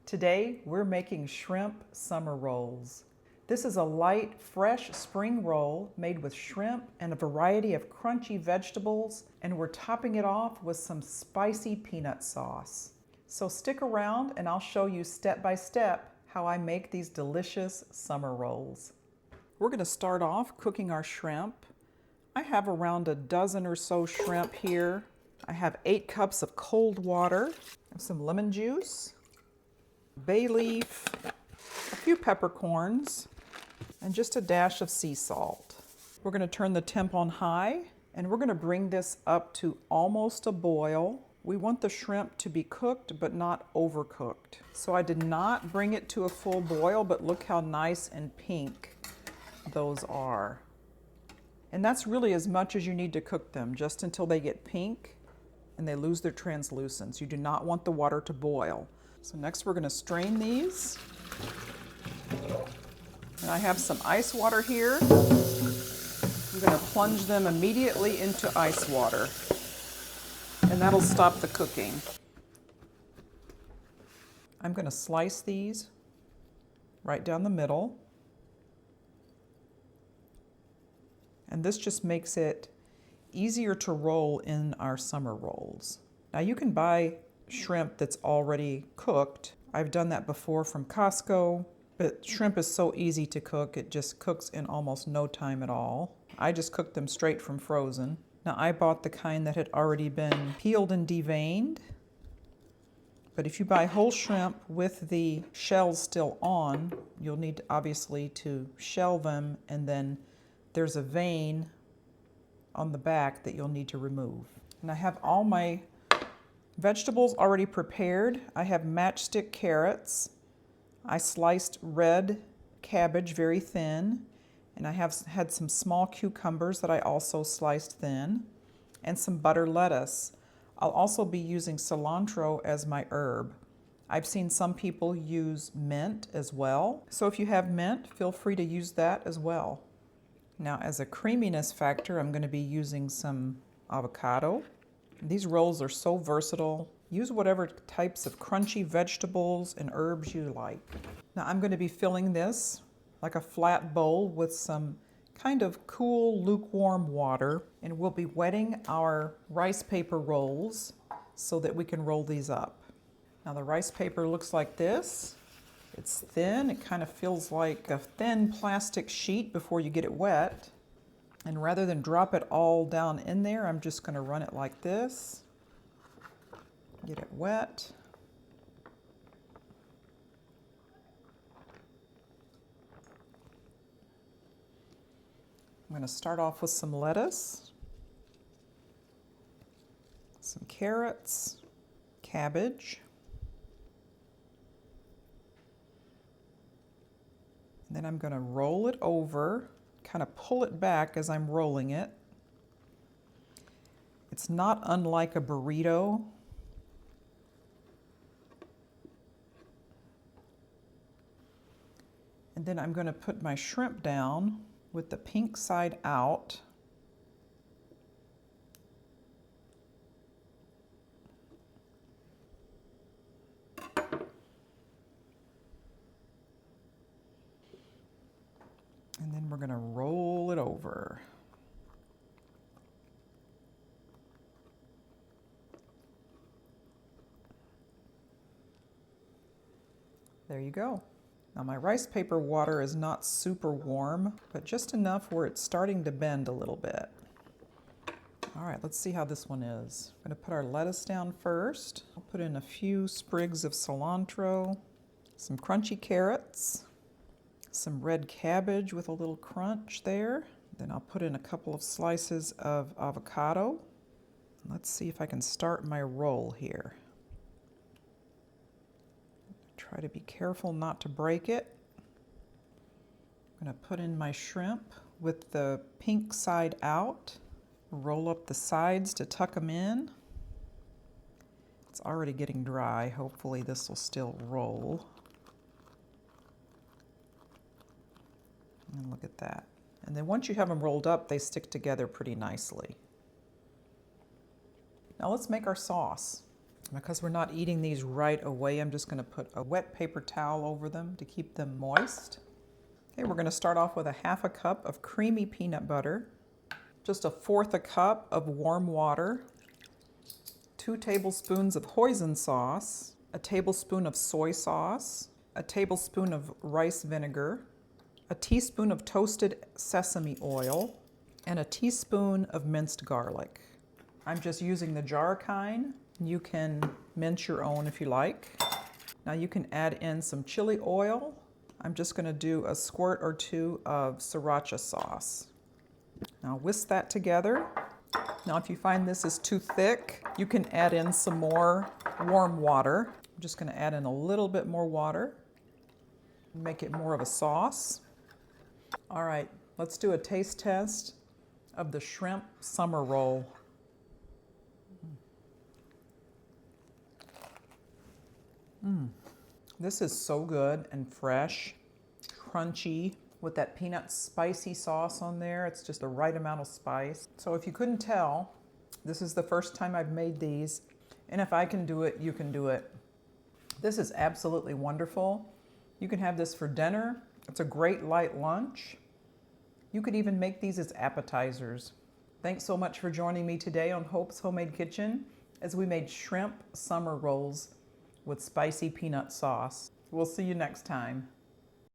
Today, we're making shrimp summer rolls. This is a light, fresh spring roll made with shrimp and a variety of crunchy vegetables, and we're topping it off with some spicy peanut sauce. So stick around and I'll show you step by step how I make these delicious summer rolls. We're going to start off cooking our shrimp. I have around a dozen or so shrimp here. I have 8 cups of cold water, some lemon juice, bay leaf, a few peppercorns, and just a dash of sea salt. We're going to turn the temp on high, and we're going to bring this up to almost a boil. We want the shrimp to be cooked, but not overcooked. So I did not bring it to a full boil, but look how nice and pink those are. And that's really as much as you need to cook them, just until they get pink and they lose their translucence. You do not want the water to boil. So next we're going to strain these. And I have some ice water here. I'm going to plunge them immediately into ice water. And that'll stop the cooking. I'm going to slice these right down the middle. And this just makes it easier to roll in our summer rolls. Now you can buy shrimp that's already cooked. I've done that before from Costco, but shrimp is so easy to cook. It just cooks in almost no time at all. I just cooked them straight from frozen. Now I bought the kind that had already been peeled and deveined. But if you buy whole shrimp with the shells still on, you'll need obviously to shell them, and then there's a vein on the back that you'll need to remove. And I have all my vegetables already prepared. I have matchstick carrots. I sliced red cabbage very thin, and I have had some small cucumbers that I also sliced thin, and some butter lettuce. I'll also be using cilantro as my herb. I've seen some people use mint as well. So if you have mint, feel free to use that as well. Now as a creaminess factor, I'm going to be using some avocado. These rolls are so versatile. Use whatever types of crunchy vegetables and herbs you like. Now I'm going to be filling this like a flat bowl with some kind of cool, lukewarm water, and we'll be wetting our rice paper rolls so that we can roll these up. Now the rice paper looks like this. It's thin. It kind of feels like a thin plastic sheet before you get it wet. And rather than drop it all down in there, I'm just going to run it like this. Get it wet. I'm going to start off with some lettuce, some carrots, cabbage. And then I'm going to roll it over, kind of pull it back as I'm rolling it. It's not unlike a burrito. And then I'm going to put my shrimp down with the pink side out. And then we're going to roll it over. There you go. Now my rice paper water is not super warm, but just enough where it's starting to bend a little bit. All right, let's see how this one is. I'm going to put our lettuce down first. I'll put in a few sprigs of cilantro, some crunchy carrots, some red cabbage with a little crunch there. Then I'll put in a couple of slices of avocado. Let's see if I can start my roll here. Try to be careful not to break it. I'm going to put in my shrimp with the pink side out. Roll up the sides to tuck them in. It's already getting dry. Hopefully this will still roll. And look at that. And then once you have them rolled up, they stick together pretty nicely. Now let's make our sauce. Because we're not eating these right away, I'm just going to put a wet paper towel over them to keep them moist. Okay, we're going to start off with a 1/2 cup of creamy peanut butter, just 1/4 cup of warm water, 2 tablespoons of hoisin sauce, a tablespoon of soy sauce, a tablespoon of rice vinegar, a teaspoon of toasted sesame oil, and a teaspoon of minced garlic. I'm just using the jar kind. You can mince your own if you like. Now you can add in some chili oil. I'm just going to do a squirt or 2 of sriracha sauce. Now whisk that together. Now if you find this is too thick, you can add in some more warm water. I'm just going to add in a little bit more water. Make it more of a sauce. All right, let's do a taste test of the shrimp summer roll. This is so good and fresh, crunchy, with that peanut spicy sauce on there. It's just the right amount of spice. So if you couldn't tell, this is the first time I've made these, and if I can do it, you can do it. This is absolutely wonderful. You can have this for dinner. It's a great light lunch. You could even make these as appetizers. Thanks so much for joining me today on Hope's Homemade Kitchen as we made shrimp summer rolls with spicy peanut sauce. We'll see you next time.